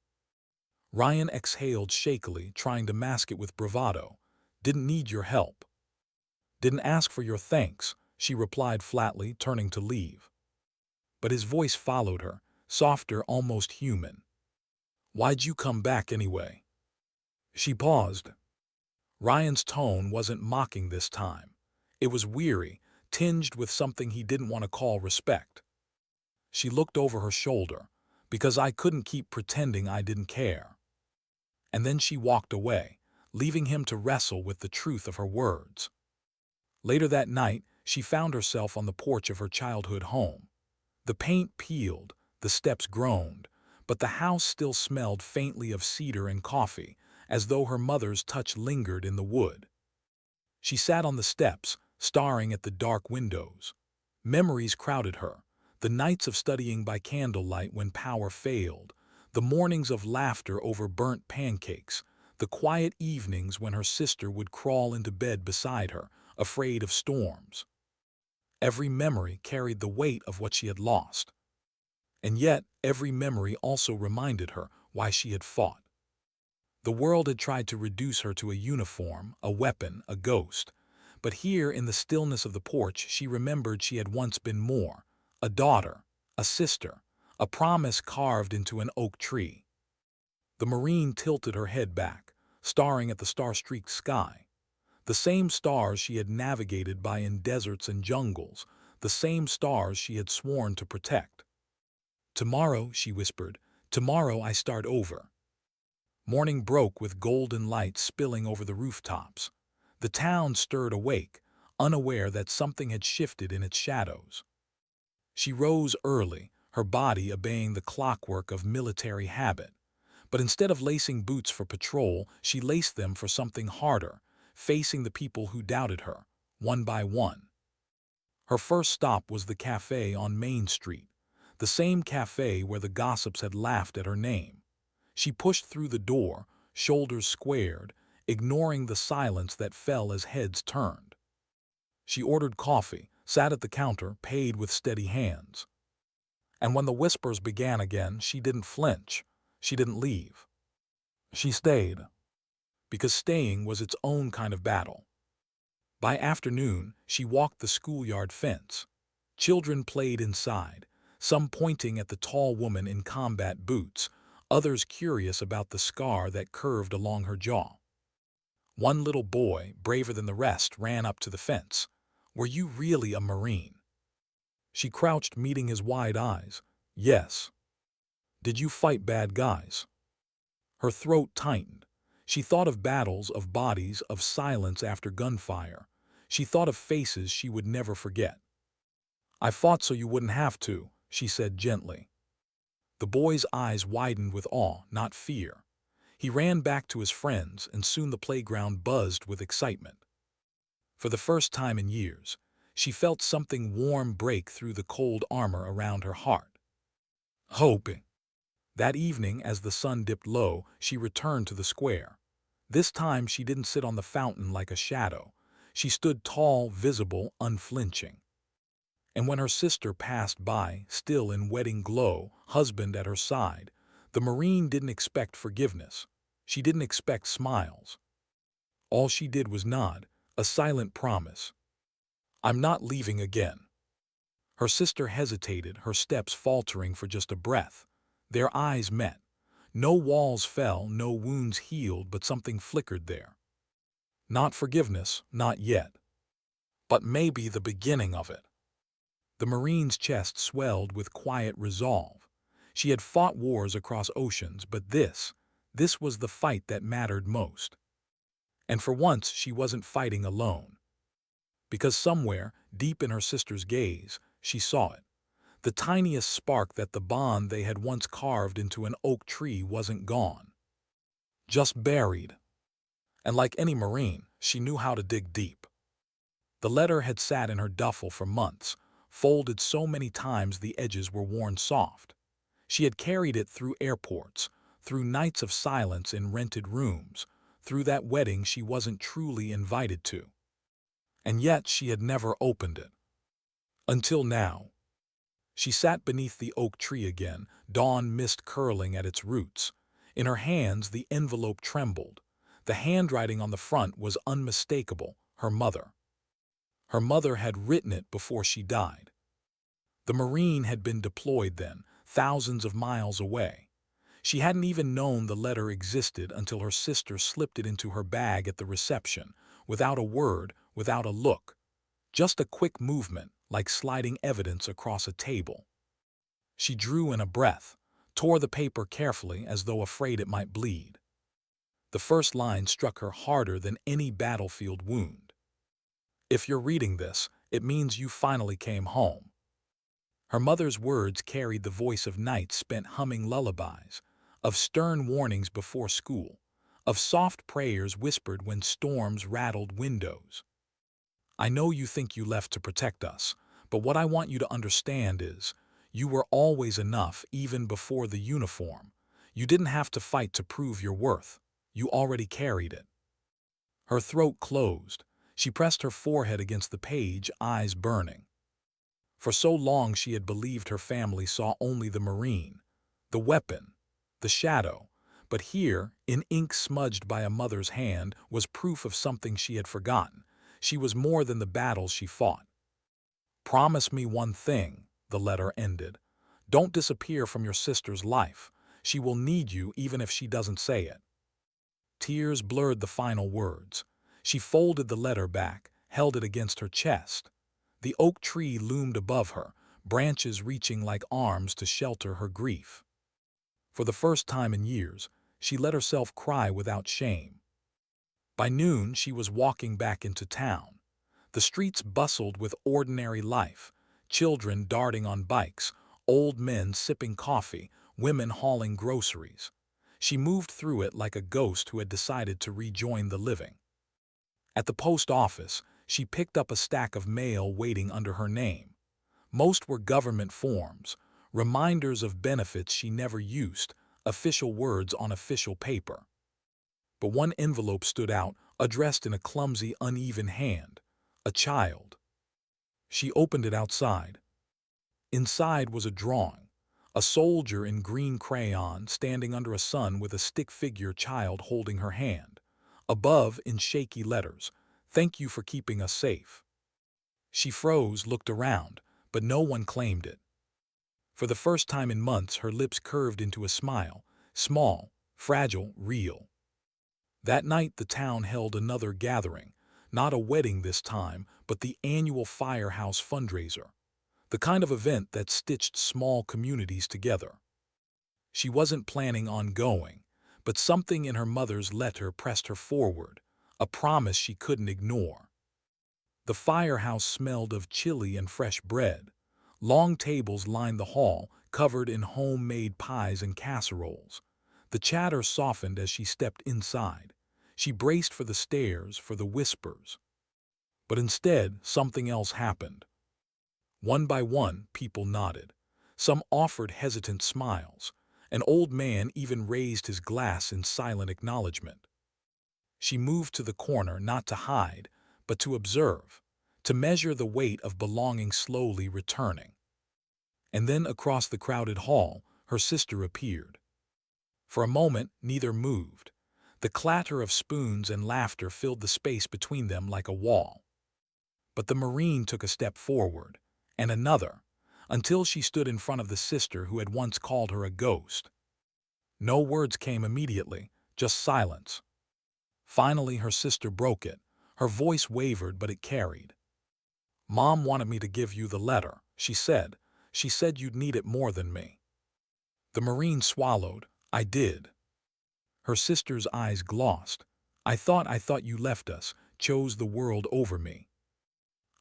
Ryan exhaled shakily, trying to mask it with bravado. "Didn't need your help." "Didn't ask for your thanks," she replied flatly, turning to leave. But his voice followed her, softer, almost human. "Why'd you come back anyway?" She paused. Ryan's tone wasn't mocking this time. It was weary, tinged with something he didn't want to call respect. She looked over her shoulder, "Because I couldn't keep pretending I didn't care." And then she walked away, leaving him to wrestle with the truth of her words. Later that night, she found herself on the porch of her childhood home. The paint peeled, the steps groaned, but the house still smelled faintly of cedar and coffee, as though her mother's touch lingered in the wood. She sat on the steps, staring at the dark windows. Memories crowded her, the nights of studying by candlelight when power failed, the mornings of laughter over burnt pancakes, the quiet evenings when her sister would crawl into bed beside her, afraid of storms. Every memory carried the weight of what she had lost. And yet, every memory also reminded her why she had fought. The world had tried to reduce her to a uniform, a weapon, a ghost. But here, in the stillness of the porch, she remembered she had once been more: a daughter, a sister, a promise carved into an oak tree. The Marine tilted her head back, staring at the star-streaked sky. The same stars she had navigated by in deserts and jungles, the same stars she had sworn to protect. "Tomorrow," she whispered, "tomorrow I start over." Morning broke with golden light spilling over the rooftops. The town stirred awake, unaware that something had shifted in its shadows. She rose early, her body obeying the clockwork of military habit. But instead of lacing boots for patrol, she laced them for something harder, facing the people who doubted her, one by one. Her first stop was the cafe on Main Street, the same cafe where the gossips had laughed at her name. She pushed through the door, shoulders squared, ignoring the silence that fell as heads turned. She ordered coffee, sat at the counter, paid with steady hands. And when the whispers began again, she didn't flinch. She didn't leave. She stayed, because staying was its own kind of battle. By afternoon, she walked the schoolyard fence. Children played inside, some pointing at the tall woman in combat boots, others curious about the scar that curved along her jaw. One little boy, braver than the rest, ran up to the fence. "Were you really a Marine?" She crouched, meeting his wide eyes. "Yes." "Did you fight bad guys?" Her throat tightened. She thought of battles, of bodies, of silence after gunfire. She thought of faces she would never forget. "I fought so you wouldn't have to," she said gently. The boy's eyes widened with awe, not fear. He ran back to his friends, and soon the playground buzzed with excitement. For the first time in years, she felt something warm break through the cold armor around her heart. Hope. That evening, as the sun dipped low, she returned to the square. This time she didn't sit on the fountain like a shadow. She stood tall, visible, unflinching. And when her sister passed by, still in wedding glow, husband at her side, the Marine didn't expect forgiveness. She didn't expect smiles. All she did was nod, a silent promise. "I'm not leaving again." Her sister hesitated, her steps faltering for just a breath. Their eyes met. No walls fell, no wounds healed, but something flickered there. Not forgiveness, not yet. But maybe the beginning of it. The Marine's chest swelled with quiet resolve. She had fought wars across oceans, but this was the fight that mattered most. And for once she wasn't fighting alone. Because somewhere, deep in her sister's gaze, she saw it. The tiniest spark that the bond they had once carved into an oak tree wasn't gone. Just buried. And like any Marine, she knew how to dig deep. The letter had sat in her duffel for months, folded so many times the edges were worn soft. She had carried it through airports, through nights of silence in rented rooms, through that wedding she wasn't truly invited to. And yet she had never opened it. Until now. She sat beneath the oak tree again, dawn mist curling at its roots. In her hands the envelope trembled. The handwriting on the front was unmistakable, her mother. Her mother had written it before she died. The Marine had been deployed then, thousands of miles away. She hadn't even known the letter existed until her sister slipped it into her bag at the reception, without a word, without a look. Just a quick movement, like sliding evidence across a table. She drew in a breath, tore the paper carefully as though afraid it might bleed. The first line struck her harder than any battlefield wound. "If you're reading this, it means you finally came home." Her mother's words carried the voice of nights spent humming lullabies, of stern warnings before school, of soft prayers whispered when storms rattled windows. "I know you think you left to protect us, but what I want you to understand is, you were always enough even before the uniform. You didn't have to fight to prove your worth. You already carried it." Her throat closed. She pressed her forehead against the page, eyes burning. For so long she had believed her family saw only the Marine, the weapon, the shadow. But here, in ink smudged by a mother's hand, was proof of something she had forgotten. She was more than the battles she fought. "Promise me one thing," the letter ended. "Don't disappear from your sister's life. She will need you even if she doesn't say it." Tears blurred the final words. She folded the letter back, held it against her chest. The oak tree loomed above her, branches reaching like arms to shelter her grief. For the first time in years, she let herself cry without shame. By noon, she was walking back into town. The streets bustled with ordinary life, children darting on bikes, old men sipping coffee, women hauling groceries. She moved through it like a ghost who had decided to rejoin the living. At the post office, she picked up a stack of mail waiting under her name. Most were government forms, reminders of benefits she never used, official words on official paper. But one envelope stood out, addressed in a clumsy, uneven hand. A child. She opened it outside. Inside was a drawing. A soldier in green crayon standing under a sun with a stick-figure child holding her hand. Above, in shaky letters, "Thank you for keeping us safe." She froze, looked around, but no one claimed it. For the first time in months, her lips curved into a smile, small, fragile, real. That night the town held another gathering, not a wedding this time, but the annual firehouse fundraiser, the kind of event that stitched small communities together. She wasn't planning on going, but something in her mother's letter pressed her forward, a promise she couldn't ignore. The firehouse smelled of chili and fresh bread. Long tables lined the hall, covered in homemade pies and casseroles. The chatter softened as she stepped inside. She braced for the stares, for the whispers. But instead, something else happened. One by one, people nodded. Some offered hesitant smiles. An old man even raised his glass in silent acknowledgement. She moved to the corner not to hide, but to observe, to measure the weight of belonging slowly returning. And then across the crowded hall, her sister appeared. For a moment, neither moved. The clatter of spoons and laughter filled the space between them like a wall. But the Marine took a step forward, and another, until she stood in front of the sister who had once called her a ghost. No words came immediately, just silence. Finally, her sister broke it. Her voice wavered, but it carried. "Mom wanted me to give you the letter," she said. "She said you'd need it more than me." The Marine swallowed. "I did." Her sister's eyes glossed. I thought you left us, chose the world over me."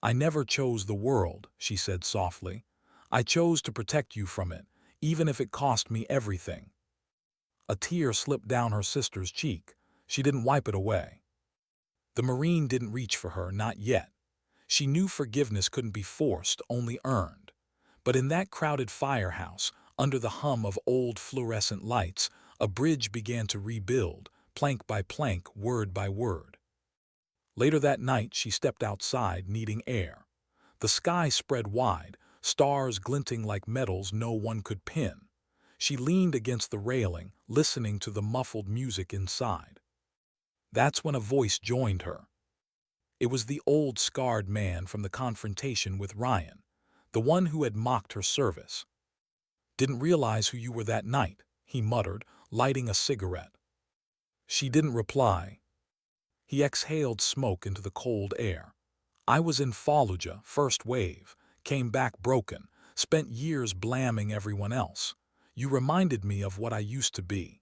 "I never chose the world," she said softly. "I chose to protect you from it, even if it cost me everything." A tear slipped down her sister's cheek. She didn't wipe it away. The Marine didn't reach for her, not yet. She knew forgiveness couldn't be forced, only earned. But in that crowded firehouse, under the hum of old fluorescent lights, a bridge began to rebuild, plank by plank, word by word. Later that night, she stepped outside, needing air. The sky spread wide, stars glinting like metals no one could pin. She leaned against the railing, listening to the muffled music inside. That's when a voice joined her. It was the old scarred man from the confrontation with Ryan, the one who had mocked her service. "Didn't realize who you were that night," he muttered, lighting a cigarette. She didn't reply. He exhaled smoke into the cold air. "I was in Fallujah, first wave, came back broken, spent years blaming everyone else. You reminded me of what I used to be."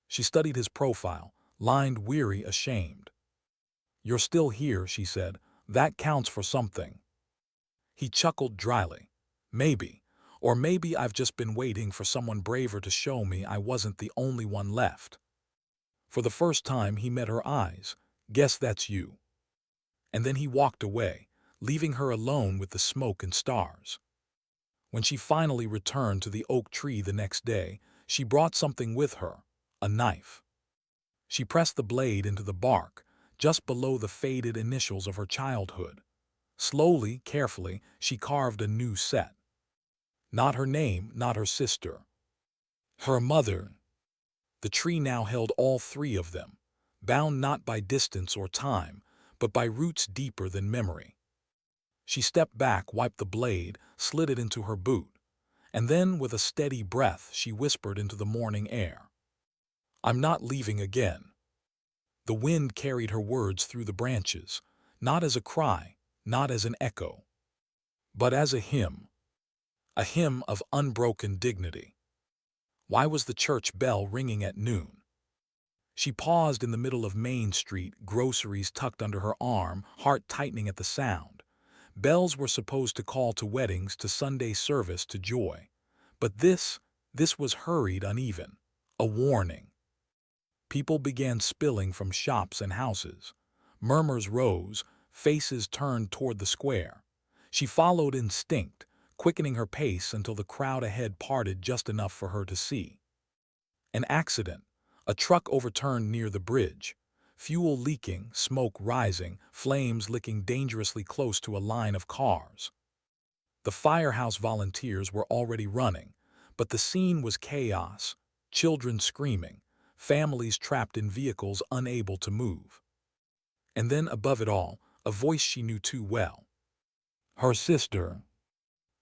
She studied his profile, lined, weary, ashamed. "You're still here," she said. "That counts for something." He chuckled dryly. "Maybe. Or maybe I've just been waiting for someone braver to show me I wasn't the only one left." For the first time, he met her eyes. "Guess that's you." And then he walked away, leaving her alone with the smoke and stars. When she finally returned to the oak tree the next day, she brought something with her, a knife. She pressed the blade into the bark, just below the faded initials of her childhood. Slowly, carefully, she carved a new set. Not her name, not her sister. Her mother. The tree now held all three of them, bound not by distance or time, but by roots deeper than memory. She stepped back, wiped the blade, slid it into her boot, and then, with a steady breath, she whispered into the morning air, "I'm not leaving again." The wind carried her words through the branches, not as a cry, not as an echo, but as a hymn. a hymn of unbroken dignity. Why was the church bell ringing at noon? She paused in the middle of Main Street, groceries tucked under her arm, heart tightening at the sound. Bells were supposed to call to weddings, to Sunday service, to joy. But this was hurried, uneven. A warning. People began spilling from shops and houses. Murmurs rose, faces turned toward the square. She followed instinct, quickening her pace until the crowd ahead parted just enough for her to see. An accident. A truck overturned near the bridge. Fuel leaking, smoke rising, flames licking dangerously close to a line of cars. The firehouse volunteers were already running, but the scene was chaos. Children screaming, families trapped in vehicles unable to move. And then, above it all, a voice she knew too well. Her sister.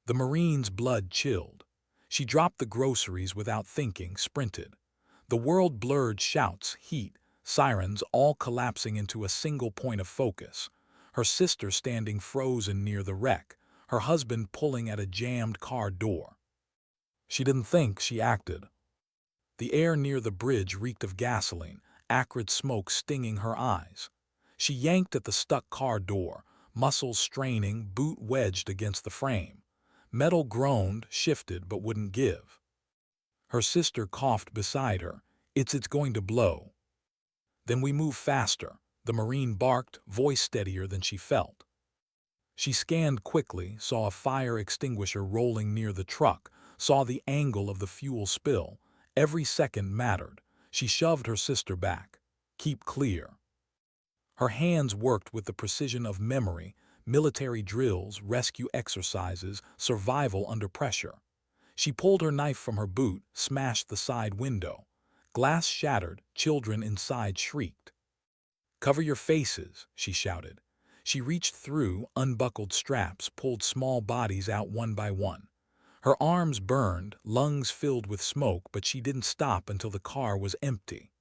The Marine's blood chilled. She dropped the groceries without thinking, sprinted. The world blurred, shouts, heat, sirens, all collapsing into a single point of focus. Her sister standing frozen near the wreck, her husband pulling at a jammed car door. She didn't think, she acted. The air near the bridge reeked of gasoline, acrid smoke stinging her eyes. She yanked at the stuck car door, muscles straining, boot wedged against the frame. Metal groaned, shifted, but wouldn't give. Her sister coughed beside her. It's going to blow. Then we move faster. The Marine barked, voice steadier than she felt. She scanned quickly, saw a fire extinguisher rolling near the truck, saw the angle of the fuel spill. Every second mattered. She shoved her sister back. Keep clear. Her hands worked with the precision of memory, military drills, rescue exercises, survival under pressure. She pulled her knife from her boot, smashed the side window. Glass shattered, children inside shrieked. Cover your faces, she shouted. She reached through, unbuckled straps, pulled small bodies out one by one. Her arms burned, lungs filled with smoke, but she didn't stop until the car was empty.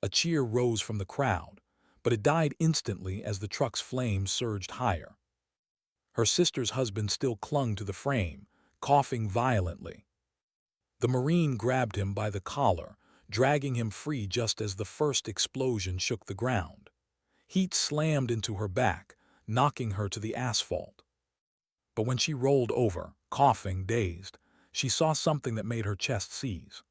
A cheer rose from the crowd, but it died instantly as the truck's flames surged higher. Her sister's husband still clung to the frame, coughing violently. The Marine grabbed him by the collar, dragging him free just as the first explosion shook the ground. Heat slammed into her back, knocking her to the asphalt. But when she rolled over, coughing, dazed, she saw something that made her chest seize.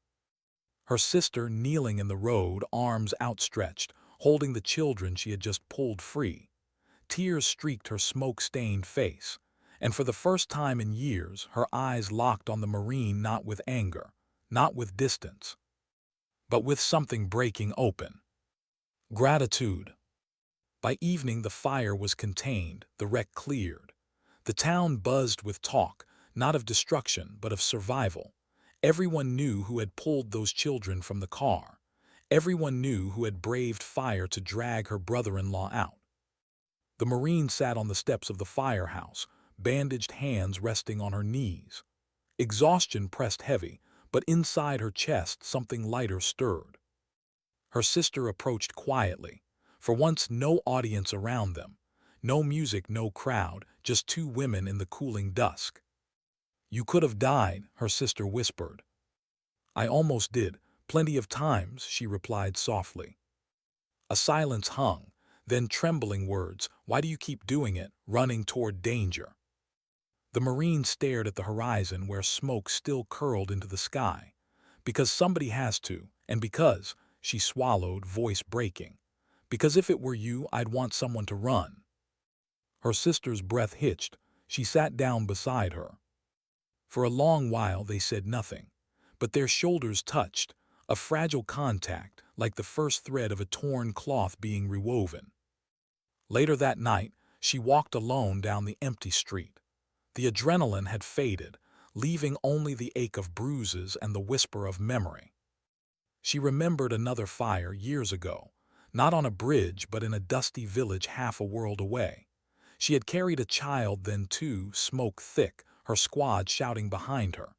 Her sister kneeling in the road, arms outstretched, holding the children she had just pulled free. Tears streaked her smoke-stained face, and for the first time in years, her eyes locked on the Marine, not with anger, not with distance, but with something breaking open. Gratitude. By evening, the fire was contained, the wreck cleared. The town buzzed with talk, not of destruction, but of survival. Everyone knew who had pulled those children from the car. Everyone knew who had braved fire to drag her brother-in-law out. The Marine sat on the steps of the firehouse, bandaged hands resting on her knees. Exhaustion pressed heavy, but inside her chest something lighter stirred. Her sister approached quietly. For once, no audience around them. No music, no crowd, just two women in the cooling dusk. You could have died, her sister whispered. I almost did, plenty of times, she replied softly. A silence hung, then trembling words, why do you keep doing it, running toward danger? The Marine stared at the horizon where smoke still curled into the sky. Because somebody has to, and because, she swallowed, voice breaking. Because if it were you, I'd want someone to run. Her sister's breath hitched. She sat down beside her. For a long while they said nothing, but their shoulders touched, a fragile contact, like the first thread of a torn cloth being rewoven. Later that night, she walked alone down the empty street. The adrenaline had faded, leaving only the ache of bruises and the whisper of memory. She remembered another fire years ago, not on a bridge but in a dusty village half a world away. She had carried a child then too, smoke thick, her squad shouting behind her.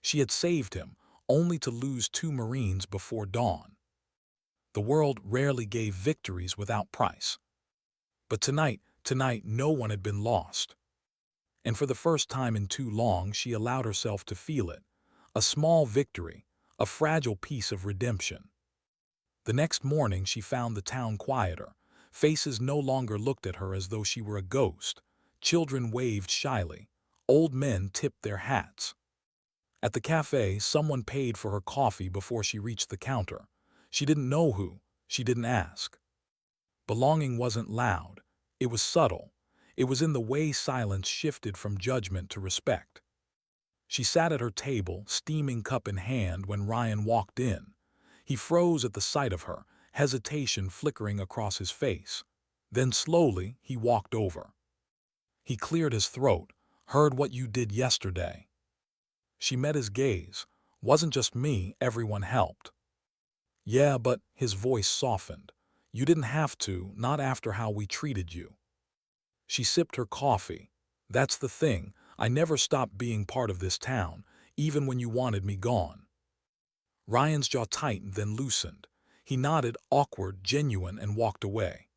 She had saved him, only to lose two Marines before dawn. The world rarely gave victories without price. But tonight, no one had been lost. and for the first time in too long she allowed herself to feel it. A small victory, a fragile piece of redemption. The next morning she found the town quieter. Faces no longer looked at her as though she were a ghost. Children waved shyly. Old men tipped their hats. At the cafe, someone paid for her coffee before she reached the counter. She didn't know who. She didn't ask. Belonging wasn't loud. It was subtle. It was in the way silence shifted from judgment to respect. She sat at her table, steaming cup in hand, when Ryan walked in. He froze at the sight of her, hesitation flickering across his face. Then slowly, he walked over. He cleared his throat. "Heard what you did yesterday." She met his gaze. "Wasn't just me, everyone helped." "Yeah, but," his voice softened, "you didn't have to, not after how we treated you." She sipped her coffee. "That's the thing, I never stopped being part of this town, even when you wanted me gone." Ryan's jaw tightened, then loosened. He nodded, awkward, genuine, and walked away.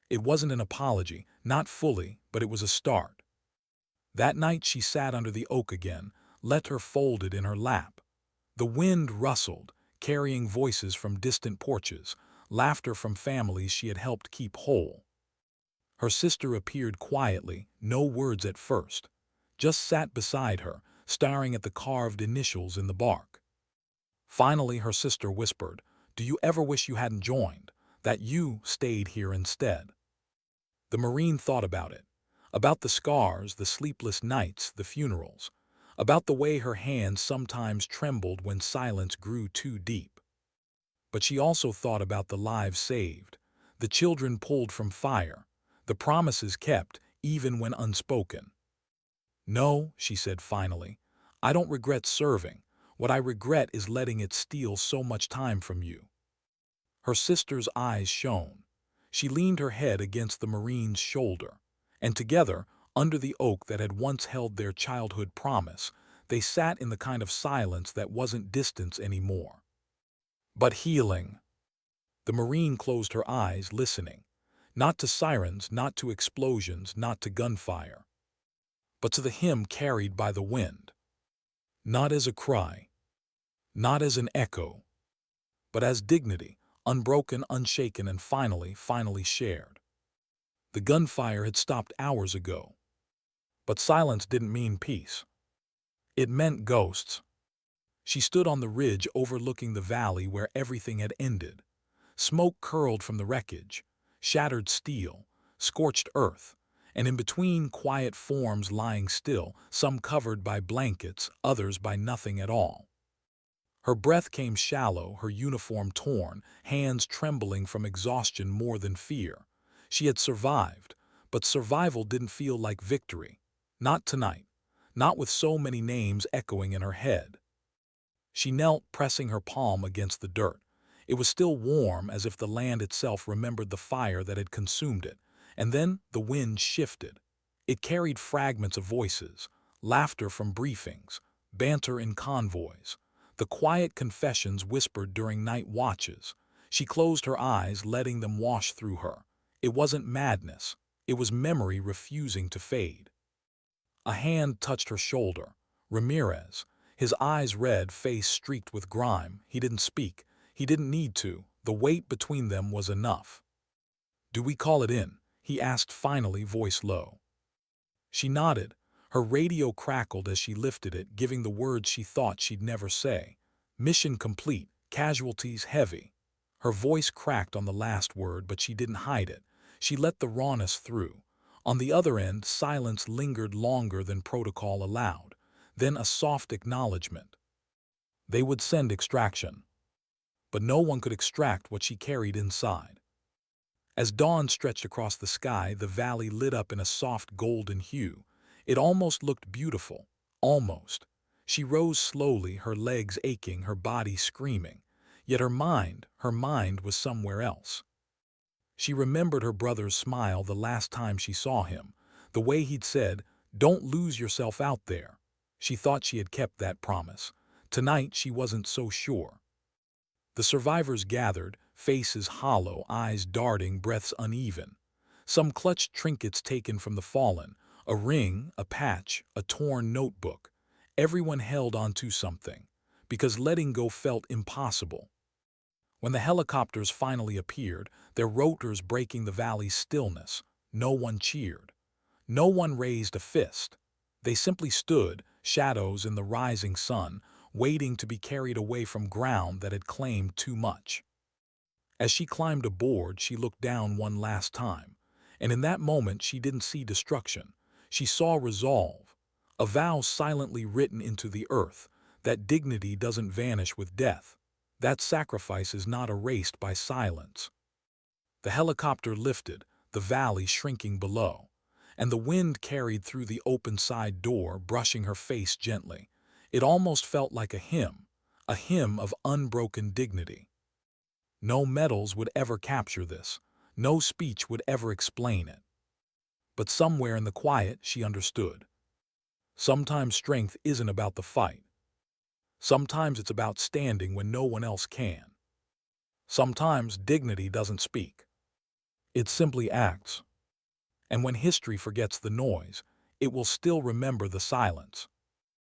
It wasn't an apology, not fully, but it was a start. That night she sat under the oak again, letter folded in her lap. The wind rustled, carrying voices from distant porches, laughter from families she had helped keep whole. Her sister appeared quietly, no words at first, just sat beside her, staring at the carved initials in the bark. Finally her sister whispered, "Do you ever wish you hadn't joined, that you stayed here instead?" The Marine thought about the scars, the sleepless nights, the funerals, about the way her hands sometimes trembled when silence grew too deep. But she also thought about the lives saved, the children pulled from fire, the promises kept, even when unspoken. "No," she said finally, "I don't regret serving. What I regret is letting it steal so much time from you." Her sister's eyes shone. She leaned her head against the Marine's shoulder, and together, under the oak that had once held their childhood promise, they sat in the kind of silence that wasn't distance anymore, but healing. The Marine closed her eyes, listening. Not to sirens, not to explosions, not to gunfire, but to the hymn carried by the wind. Not as a cry, not as an echo, but as dignity, unbroken, unshaken, and finally shared. The gunfire had stopped hours ago. But silence didn't mean peace. It meant ghosts. She stood on the ridge overlooking the valley where everything had ended. Smoke curled from the wreckage, shattered steel, scorched earth, and in between quiet forms lying still, some covered by blankets, others by nothing at all. Her breath came shallow, her uniform torn, hands trembling from exhaustion more than fear. She had survived, but survival didn't feel like victory. Not tonight, not with so many names echoing in her head. She knelt, pressing her palm against the dirt. It was still warm, as if the land itself remembered the fire that had consumed it. And then the wind shifted. It carried fragments of voices, laughter from briefings, banter in convoys, the quiet confessions whispered during night watches. She closed her eyes, letting them wash through her. It wasn't madness. It was memory refusing to fade. A hand touched her shoulder. Ramirez. His eyes red, face streaked with grime. He didn't speak. He didn't need to. The weight between them was enough. "Do we call it in?" he asked finally, voice low. She nodded. Her radio crackled as she lifted it, giving the words she thought she'd never say. "Mission complete. Casualties heavy." Her voice cracked on the last word, but she didn't hide it. She let the rawness through. On the other end, silence lingered longer than protocol allowed. Then a soft acknowledgement. They would send extraction. But no one could extract what she carried inside. As dawn stretched across the sky, the valley lit up in a soft golden hue. It almost looked beautiful. Almost. She rose slowly, her legs aching, her body screaming. Yet her mind was somewhere else. She remembered her brother's smile the last time she saw him, the way he'd said, "Don't lose yourself out there." She thought she had kept that promise. Tonight she wasn't so sure. The survivors gathered, faces hollow, eyes darting, breaths uneven. Some clutched trinkets taken from the fallen, A ring, a patch, a torn notebook. Everyone held onto something, because letting go felt impossible. When the helicopters finally appeared, their rotors breaking the valley's stillness, no one cheered. No one raised a fist. They simply stood, shadows in the rising sun, waiting to be carried away from ground that had claimed too much. As she climbed aboard, she looked down one last time, and in that moment she didn't see destruction. She saw resolve, a vow silently written into the earth, that dignity doesn't vanish with death. That sacrifice is not erased by silence. The helicopter lifted, the valley shrinking below, and the wind carried through the open side door, brushing her face gently. It almost felt like a hymn of unbroken dignity. No medals would ever capture this. No speech would ever explain it. But somewhere in the quiet, she understood. Sometimes strength isn't about the fight. Sometimes it's about standing when no one else can. Sometimes dignity doesn't speak. It simply acts. And when history forgets the noise, it will still remember the silence.